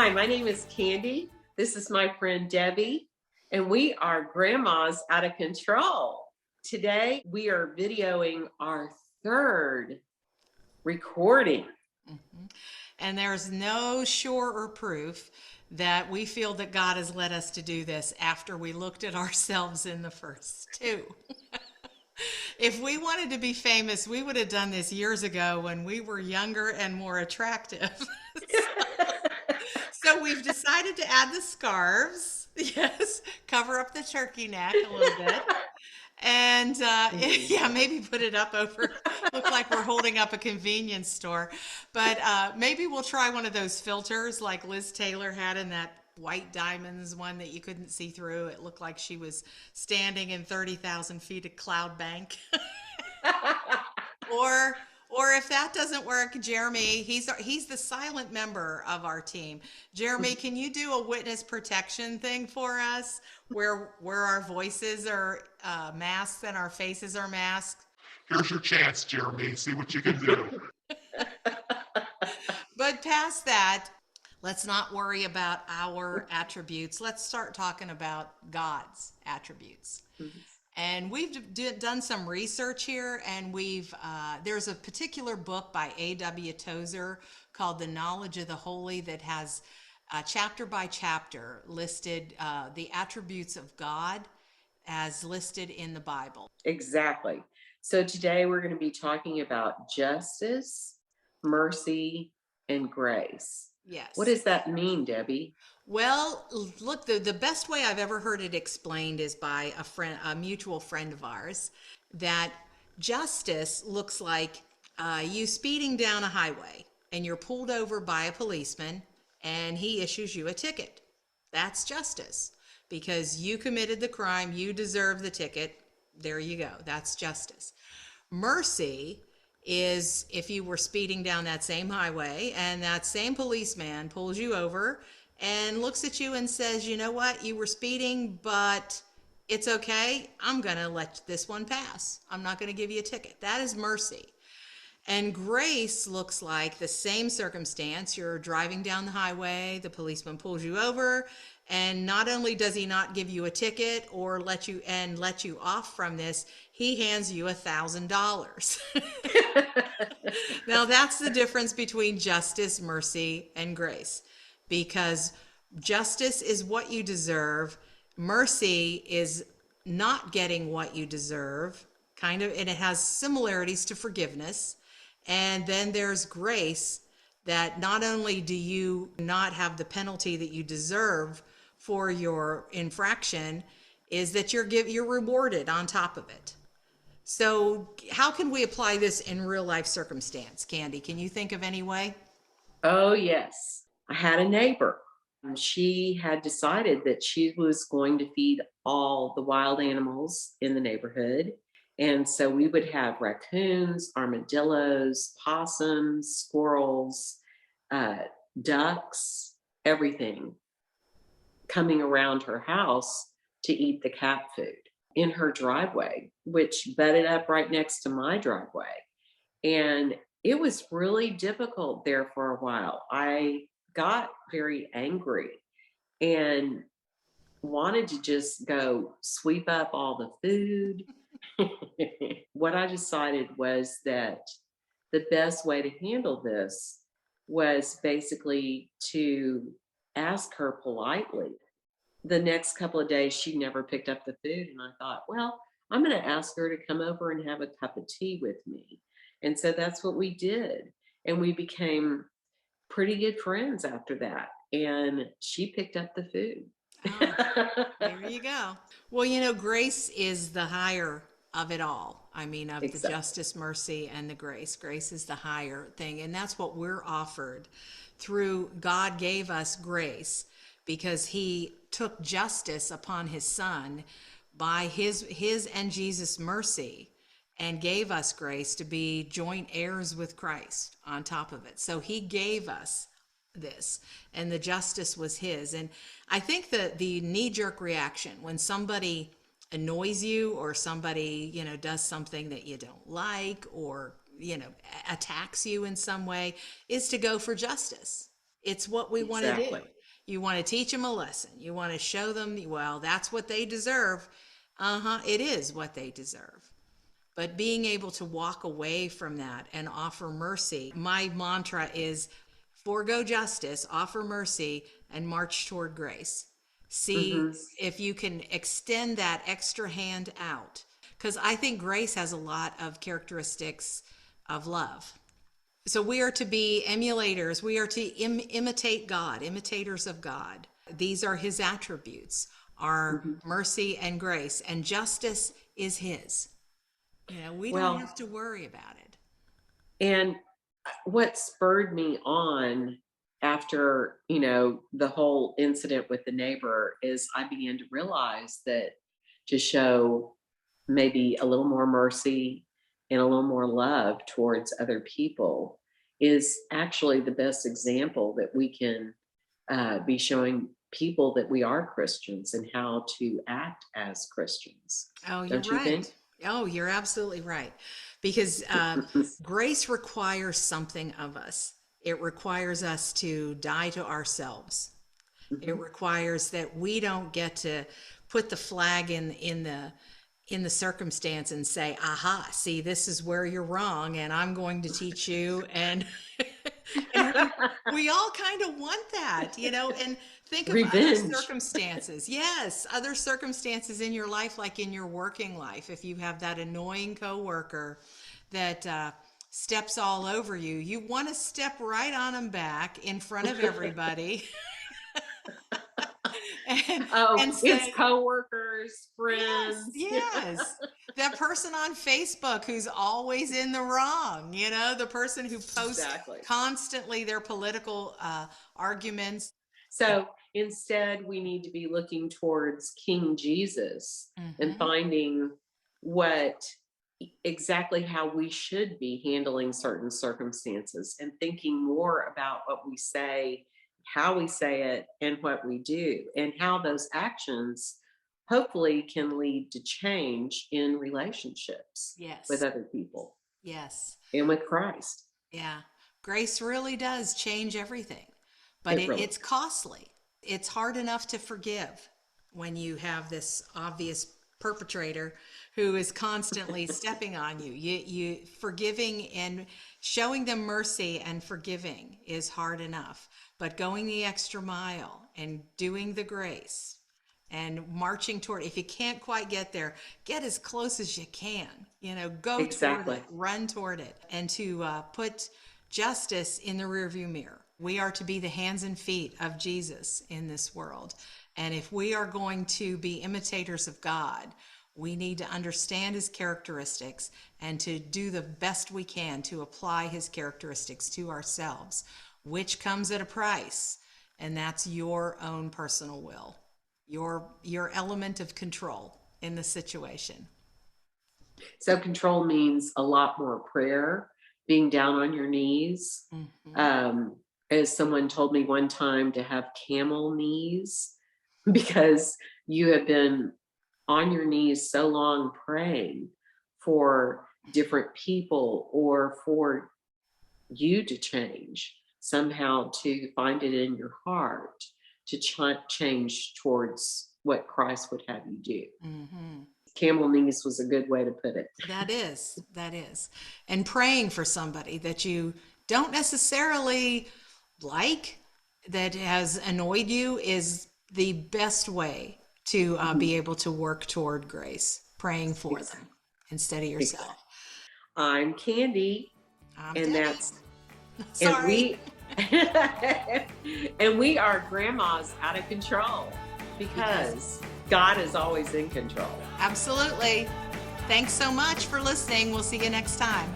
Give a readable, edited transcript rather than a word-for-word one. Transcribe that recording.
Hi, my name is Candy. This is my friend Debbie, and we are Grandmas Out of Control. Today, we are videoing our third recording. Mhm. And there's no surer proof that we feel that God has led us to do this after we looked at ourselves in the first two. If we wanted to be famous, we would have done this years ago when we were younger and more attractive. So we've decided to add the scarves. Yes, cover up the turkey neck a little bit. And yeah, maybe put it up over, look like we're holding up a convenience store. But maybe we'll try one of those filters like Liz Taylor had in that white diamonds one that you couldn't see through. It looked like she was standing in 30,000 feet of cloud bank. Or or if that doesn't work, Jeremy, he's the silent member of our team. Jeremy, can you do a witness protection thing for us where our voices are masked and our faces are masked? Here's your chance, Jeremy. See what you can do. But past that, let's not worry about our attributes. Let's start talking about God's attributes. And we've done some research here, and there's a particular book by A.W. Tozer called The Knowledge of the Holy that has chapter by chapter listed the attributes of God as listed in the Bible. Exactly. So today we're going to be talking about justice, mercy, and grace. What Yes. does that mean, Debbie? Well, look, the best way I've ever heard it explained is by a mutual friend of ours, that justice looks like you speeding down a highway and you're pulled over by a policeman and he issues you a ticket. That's justice because you committed the crime, you deserve the ticket. There you go. That's justice. Mercy is if you were speeding down that same highway and that same policeman pulls you over and looks at you and says, you know what, you were speeding, but it's okay. I'm going to let this one pass. I'm not going to give you a ticket. That is mercy. And grace looks like the same circumstance. You're driving down the highway, the policeman pulls you over, and not only does he not give you a ticket or let you off from this, he hands you $1,000. Now that's the difference between justice, mercy, and grace. Because justice is what you deserve, mercy is not getting what you deserve, kind of, and it has similarities to forgiveness. And then there's grace, that not only do you not have the penalty that you deserve for your infraction, is that you're rewarded on top of it. So how can we apply this in real life circumstance? Candy, can you think of any way? Oh, yes. I had a neighbor. She had decided that she was going to feed all the wild animals in the neighborhood. And so we would have raccoons, armadillos, possums, squirrels, uh, ducks, everything coming around her house to eat the cat food in her driveway, which butted up right next to my driveway. And it was really difficult there for a while. I got very angry and wanted to just go sweep up all the food. What I decided was that the best way to handle this was basically to ask her politely. The next couple of days, she never picked up the food. And I thought, well, I'm going to ask her to come over and have a cup of tea with me. And so that's what we did. And we became pretty good friends after that. And she picked up the food. Oh, there you go. Well, grace is the higher of it all. I mean, of the Exactly. justice, mercy, and the grace. Grace is the higher thing. And that's what we're offered through God gave us grace because he took justice upon his son by his and Jesus' mercy and gave us grace to be joint heirs with Christ on top of it. So he gave us this and the justice was his. And I think that the knee-jerk reaction when somebody annoys you or somebody does something that you don't like or attacks you in some way is to go for justice. It's what we want to do. Exactly. You want to teach them a lesson. You want to show them, well, that's what they deserve. It is what they deserve. But being able to walk away from that and offer mercy, my mantra is forego justice, offer mercy, and march toward grace. See if you can extend that extra hand out. Because I think grace has a lot of characteristics of love. So we are to be emulators. We are to imitate God, imitators of God. These are his attributes, are mercy and grace, and justice is his. We don't have to worry about it. And what spurred me on after, the whole incident with the neighbor is I began to realize that to show maybe a little more mercy and a little more love towards other people is actually the best example that we can be showing people that we are Christians and how to act as Christians. Oh, you're Don't you right. think? Oh, you're absolutely right. Because grace requires something of us. It requires us to die to ourselves. It requires that we don't get to put the flag in the circumstance and say, aha, see, this is where you're wrong, and I'm going to teach you. And, and we all kind of want that, and think of Revenge. other circumstances. Yes, other circumstances in your life, like in your working life. If you have that annoying coworker that steps all over you, you want to step right on them back in front of everybody. and say, it's coworkers, friends. Yes. That person on Facebook who's always in the wrong, the person who posts constantly their political arguments. So instead, we need to be looking towards King Jesus and finding exactly how we should be handling certain circumstances and thinking more about what we say, how we say it, and what we do, and how those actions hopefully can lead to change in relationships with other people. Yes. And with Christ. Yeah. Grace really does change everything, but it's costly. It's hard enough to forgive when you have this obvious perpetrator who is constantly stepping on you. You forgiving and showing them mercy and forgiving is hard enough, but going the extra mile and doing the grace and marching toward, if you can't quite get there, get as close as you can, go toward it, run toward it, and to put justice in the rearview mirror. We are to be the hands and feet of Jesus in this world. And if we are going to be imitators of God, we need to understand his characteristics and to do the best we can to apply his characteristics to ourselves, which comes at a price. And that's your own personal will, your element of control in the situation. So control means a lot more prayer, being down on your knees. As someone told me one time, to have camel knees, because you have been on your knees so long praying for different people or for you to change, somehow to find it in your heart to change towards what Christ would have you do. Camel knees was a good way to put it. That is. And praying for somebody that you don't necessarily like, that has annoyed you, is the best way to be able to work toward grace, praying for them instead of yourself. I'm Candy. I'm and Debbie. That's sorry. And we are grandmas out of control because God is always in control. Absolutely. Thanks so much for listening. We'll see you next time.